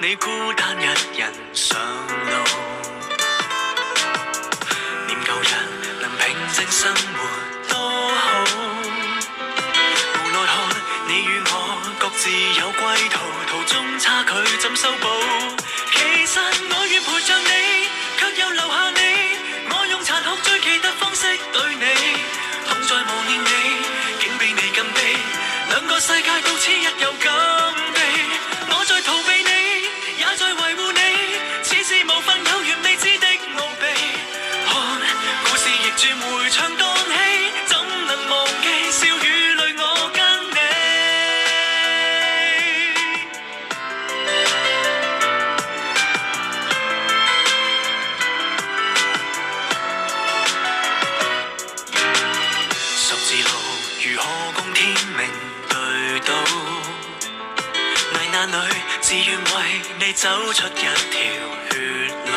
你孤單一人上路，念舊日能平靜生活多好。無奈看你與我各自有歸途，途中差距怎修補？其實我願陪着你，卻又留下你。我用殘酷最奇特方式對你，痛在磨練你，竟比你更悲。兩個世界到此一遊咁地，我在逃避你，也在維護你，似是無份有緣未知的奧秘。看故事逆轉迴腸蕩氣，怎能忘記笑與淚我跟你。十字路如何共天命對到？危難裏自願為你走出一條血路，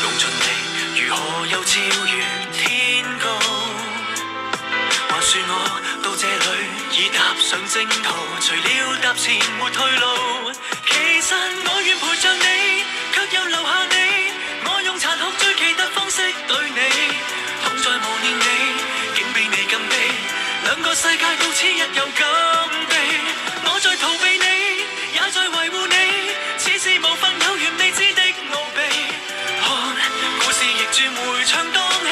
用盡力如何又超越天高？還說我到這裏已踏上正途，除了踏前沒退路。其實我願陪着你，卻又留下你。我用殘酷最奇特方式對你，痛在磨練你，竟比你更悲。兩個世界到此一遊咁地，我在逃避你，也在維護你，似是無份有緣未知的奧秘。看故事逆轉迴腸蕩氣，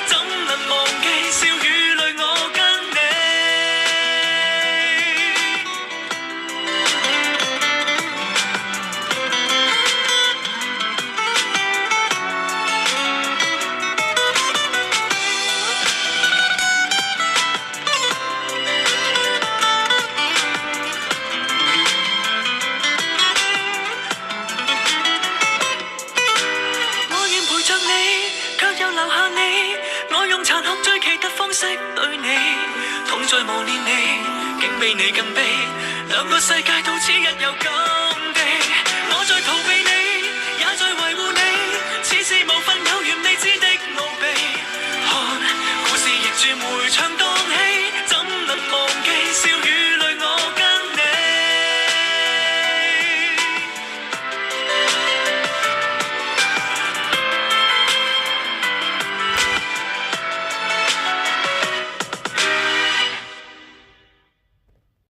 怎能忘記笑與淚我跟你。留下你，我用殘酷最奇特方式對你，痛在磨練你，竟比你更悲。兩個世界到此一遊咁地，我在逃避你，也在維護你，似是無份有緣未知的奧秘。看故事逆轉迴腸蕩